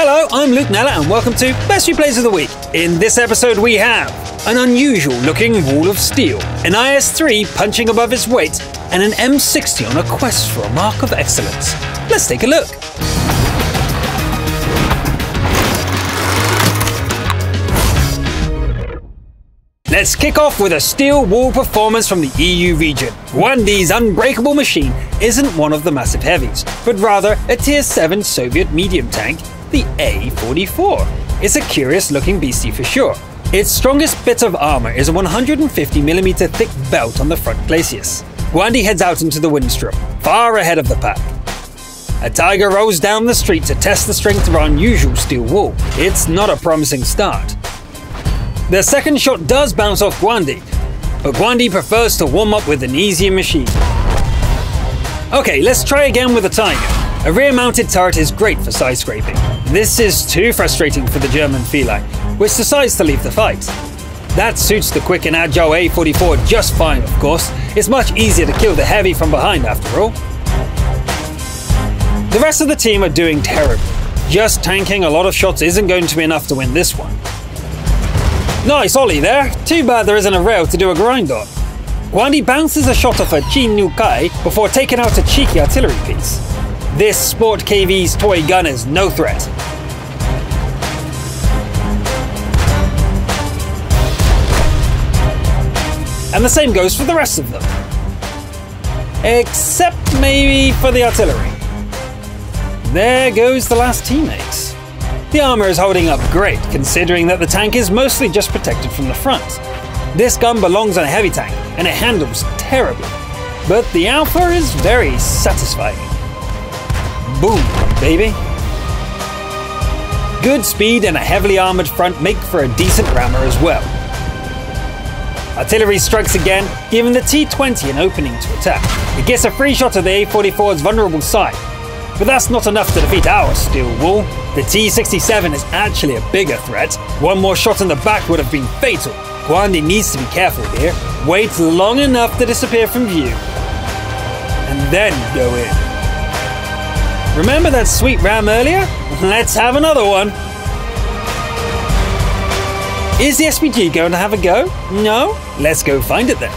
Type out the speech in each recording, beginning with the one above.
Hello, I'm Luke Nella and welcome to Best Replays of the Week. In this episode we have an unusual looking wall of steel, an IS-3 punching above its weight, and an M60 on a quest for a mark of excellence. Let's take a look. Let's kick off with a steel wall performance from the EU region. Gwandi's unbreakable machine isn't one of the massive heavies, but rather a Tier 7 Soviet medium tank, the A-44. It's a curious looking beastie for sure. Its strongest bit of armor is a 150mm thick belt on the front glacis. Gwandi heads out into the windstream, far ahead of the pack. A Tiger rolls down the street to test the strength of our unusual steel wall. It's not a promising start. The second shot does bounce off Gwandi, but Gwandi prefers to warm up with an easier machine. Okay, let's try again with the Tiger. A rear-mounted turret is great for side scraping. This is too frustrating for the German feline, which decides to leave the fight. That suits the quick and agile A-44 just fine, of course. It's much easier to kill the heavy from behind after all. The rest of the team are doing terribly. Just tanking a lot of shots isn't going to be enough to win this one. Nice ollie there, too bad there isn't a rail to do a grind on. Gwandi bounces a shot off a Chi-Nu-Kai before taking out a cheeky artillery piece. This Sport KV's toy gun is no threat. And the same goes for the rest of them. Except maybe for the artillery. There goes the last teammates. The armor is holding up great, considering that the tank is mostly just protected from the front. This gun belongs on a heavy tank, and it handles terribly. But the Alpha is very satisfying. Boom, baby. Good speed and a heavily armored front make for a decent rammer as well. Artillery strikes again, giving the T-20 an opening to attack. It gets a free shot of the A-44's vulnerable side. But that's not enough to defeat our steel wall. The T-67 is actually a bigger threat. One more shot in the back would have been fatal. Gwandi needs to be careful here. Wait long enough to disappear from view. And then go in. Remember that sweet ram earlier? Let's have another one. Is the SPG going to have a go? No? Let's go find it then.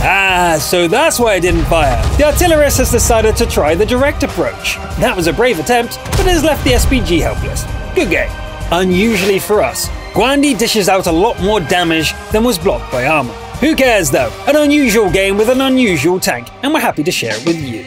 Ah, so that's why I didn't fire. The artillerist has decided to try the direct approach. That was a brave attempt, but has left the SPG helpless. Good game. Unusually for us, Gwandi dishes out a lot more damage than was blocked by armor. Who cares though? An unusual game with an unusual tank, and we're happy to share it with you.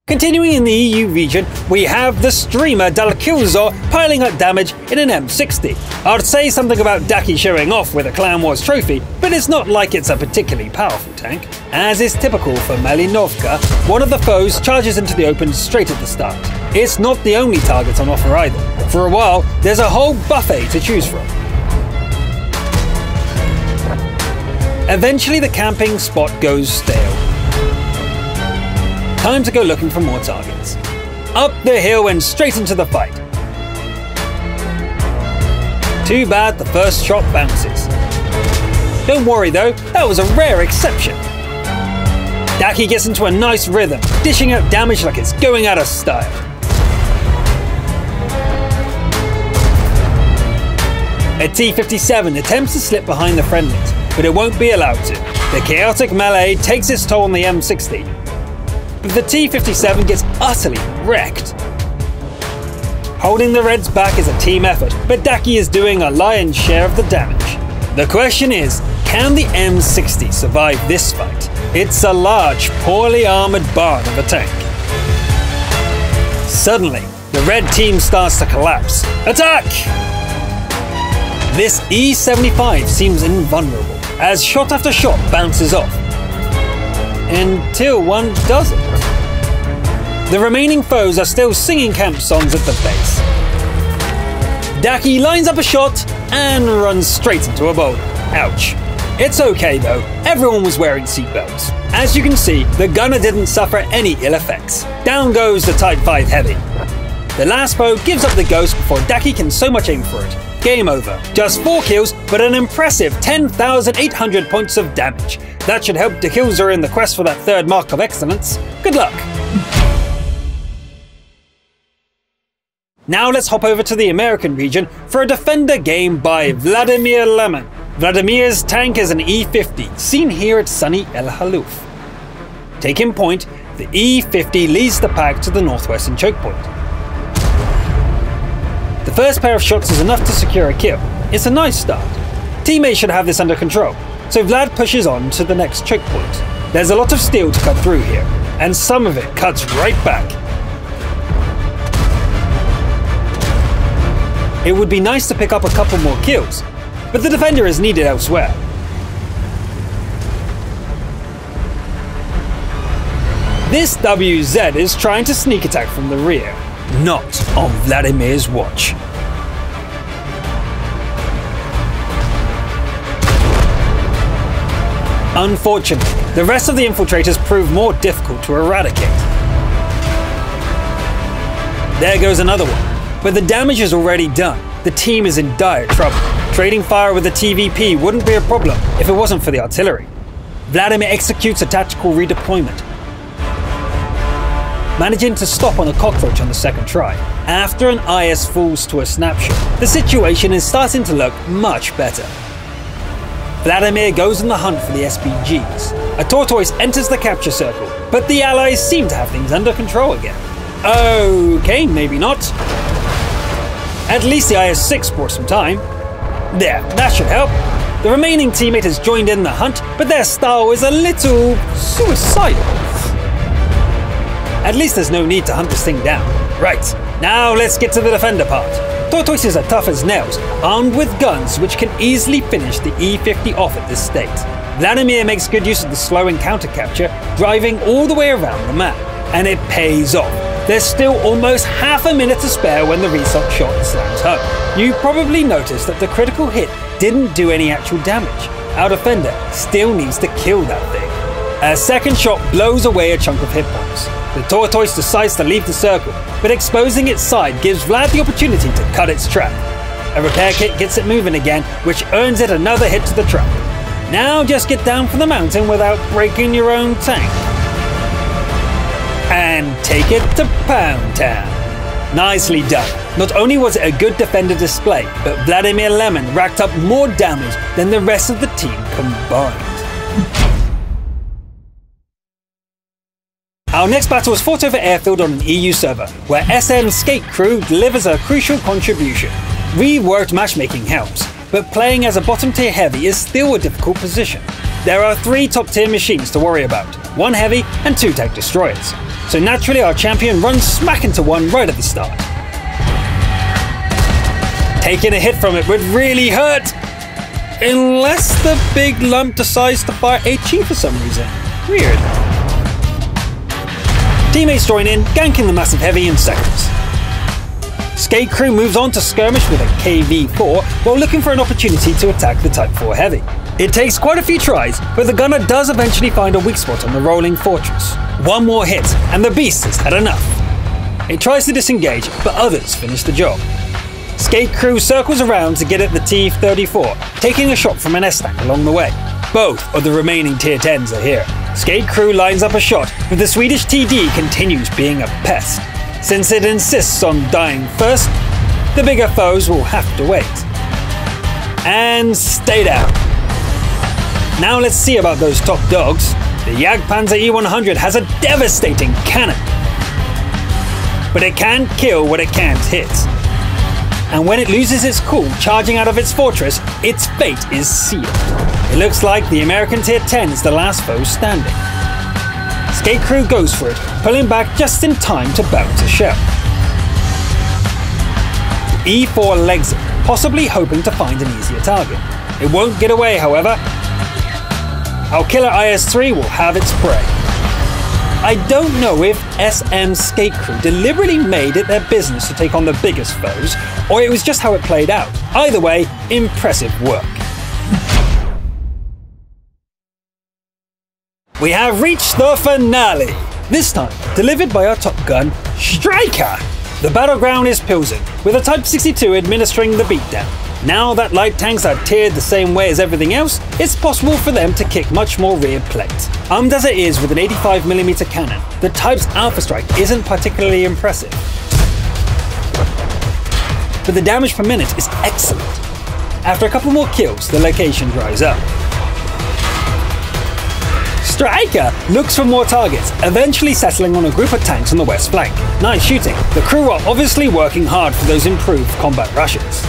Continuing in the EU region, we have the streamer Dalkilzor piling up damage in an M60. I'd say something about Daki showing off with a Clan Wars trophy, but it's not like it's a particularly powerful tank. As is typical for Malinovka, one of the foes charges into the open straight at the start. It's not the only target on offer either. For a while, there's a whole buffet to choose from. Eventually the camping spot goes stale. Time to go looking for more targets. Up the hill and straight into the fight. Too bad the first shot bounces. Don't worry though, that was a rare exception. Daki gets into a nice rhythm, dishing out damage like it's going out of style. A T-57 attempts to slip behind the friendlies, but it won't be allowed to. The chaotic melee takes its toll on the M60. But the T-57 gets utterly wrecked. Holding the Reds back is a team effort, but Daki is doing a lion's share of the damage. The question is, can the M60 survive this fight? It's a large, poorly armoured barn of a tank. Suddenly, the red team starts to collapse. Attack! This E-75 seems invulnerable, as shot after shot bounces off. Until one doesn't. The remaining foes are still singing camp songs at the base. Daki lines up a shot and runs straight into a boulder. Ouch. It's okay though, everyone was wearing seatbelts. As you can see, the gunner didn't suffer any ill effects. Down goes the Type 5 Heavy. The last foe gives up the ghost before Daki can so much aim for it. Game over. Just 4 kills, but an impressive 10,800 points of damage. That should help Dalkilzor in the quest for that third mark of excellence. Good luck! Now let's hop over to the American region for a Defender game by Vladimir Leman. Vladimir's tank is an E-50, seen here at sunny El Halouf. Taking point, the E-50 leads the pack to the northwestern choke point. The first pair of shots is enough to secure a kill. It's a nice start. Teammates should have this under control, so Vlad pushes on to the next choke point. There's a lot of steel to cut through here, and some of it cuts right back. It would be nice to pick up a couple more kills, but the Defender is needed elsewhere. This WZ is trying to sneak attack from the rear, not on Vladimir's watch. Unfortunately, the rest of the infiltrators prove more difficult to eradicate. There goes another one, but the damage is already done. The team is in dire trouble. Trading fire with the TVP wouldn't be a problem if it wasn't for the artillery. Vladimir executes a tactical redeployment, managing to stop on a cockroach on the second try. After an IS falls to a snapshot, the situation is starting to look much better. Vladimir goes on the hunt for the SPGs. A tortoise enters the capture circle, but the allies seem to have things under control again. Okay, maybe not. At least the IS-6 brought some time. There, that should help. The remaining teammate has joined in the hunt, but their style is a little suicidal. At least there's no need to hunt this thing down. Right, now let's get to the Defender part. Tortoises are tough as nails, armed with guns which can easily finish the E-50 off at this state. Vladimir makes good use of the slow encounter capture, driving all the way around the map, and it pays off. There's still almost half a minute to spare when the resuck shot slams home. You probably noticed that the critical hit didn't do any actual damage. Our Defender still needs to kill that thing. A second shot blows away a chunk of hit points. The tortoise decides to leave the circle, but exposing its side gives Vlad the opportunity to cut its trap. A repair kit gets it moving again, which earns it another hit to the trap. Now just get down from the mountain without breaking your own tank. And take it to Pound Town. Nicely done. Not only was it a good Defender display, but Vladimir Leman racked up more damage than the rest of the team combined. Our next battle was fought over airfield on an EU server, where SM Skate Crew delivers a crucial contribution. Reworked matchmaking helps, but playing as a bottom tier heavy is still a difficult position. There are 3 top tier machines to worry about, 1 heavy and 2 tank destroyers. So naturally our champion runs smack into one right at the start. Taking a hit from it would really hurt, unless the big lump decides to fire HE for some reason. Weird. Teammates join in, ganking the massive heavy in seconds. Skate Crew moves on to skirmish with a KV-4 while looking for an opportunity to attack the Type 4 Heavy. It takes quite a few tries, but the gunner does eventually find a weak spot on the rolling fortress. One more hit, and the beast has had enough. It tries to disengage, but others finish the job. Skate Crew circles around to get at the T-34, taking a shot from an S-tank along the way. Both of the remaining Tier 10s are here. Skate Crew lines up a shot, but the Swedish TD continues being a pest. Since it insists on dying first, the bigger foes will have to wait. And stay down. Now let's see about those top dogs. The Jagdpanzer E100 has a devastating cannon, but it can't kill what it can't hit. And when it loses its cool charging out of its fortress, its fate is sealed. It looks like the American Tier 10 is the last foe standing. Skate Crew goes for it, pulling back just in time to bounce a shell. The E4 legs it, possibly hoping to find an easier target. It won't get away, however. Our killer IS-3 will have its prey. I don't know if SM Skate Crew deliberately made it their business to take on the biggest foes, or it was just how it played out. Either way, impressive work. We have reached the finale! This time, delivered by our top gun, Striker! The battleground is Pilsen, with a Type 62 administering the beatdown. Now that light tanks are tiered the same way as everything else, it's possible for them to kick much more rear plate. Armed as it is with an 85mm cannon, the Type's Alpha Strike isn't particularly impressive. but the damage per minute is excellent. After a couple more kills, the location dries up. Striker looks for more targets, eventually settling on a group of tanks on the west flank. Nice shooting. The crew are obviously working hard for those improved combat rushes.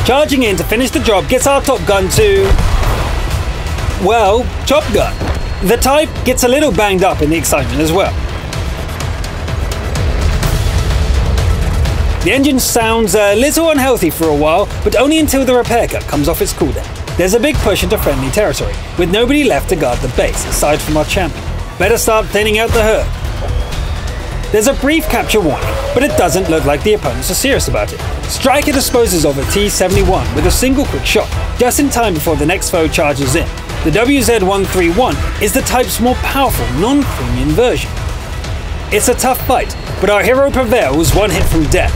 Charging in to finish the job gets our top gun to... well, Top Gun. The type gets a little banged up in the excitement as well. The engine sounds a little unhealthy for a while, but only until the repair cut comes off its cooldown. There's a big push into friendly territory, with nobody left to guard the base, aside from our champion. Better start thinning out the herd. There's a brief capture warning, but it doesn't look like the opponents are serious about it. Striker disposes of a T-71 with a single quick shot, just in time before the next foe charges in. The WZ-131 is the type's more powerful, non-premium version. It's a tough fight, but our hero prevails one hit from death.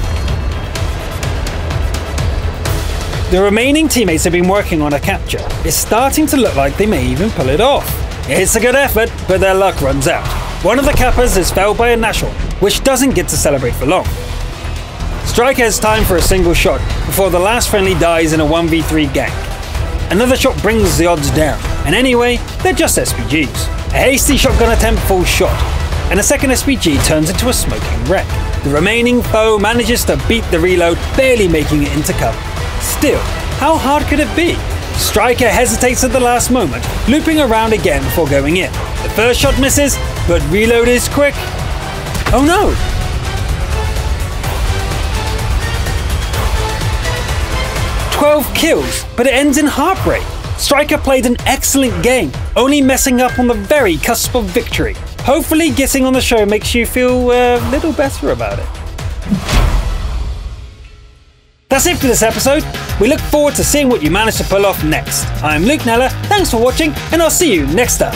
The remaining teammates have been working on a capture. It's starting to look like they may even pull it off. It's a good effort, but their luck runs out. One of the Kappas is felled by a Nashorn, which doesn't get to celebrate for long. Striker has time for a single shot before the last friendly dies in a 1v3 gank. Another shot brings the odds down, and anyway, they're just SPGs. A hasty shotgun attempt falls short, and a second SPG turns into a smoking wreck. The remaining foe manages to beat the reload, barely making it into cover. Still, how hard could it be? Striker hesitates at the last moment, looping around again before going in. The first shot misses, but reload is quick. Oh no! "12 kills, but it ends in heartbreak. Striker played an excellent game, only messing up on the very cusp of victory. Hopefully getting on the show makes you feel a little better about it. That's it for this episode. We look forward to seeing what you manage to pull off next. I'm Luke Nella, thanks for watching, and I'll see you next time.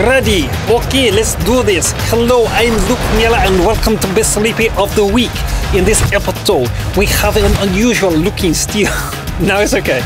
Ready? Okay, let's do this. Hello, I'm Luke Nella and welcome to Best Sleepy of the Week. In this episode, we have an unusual looking steel. No, it's okay.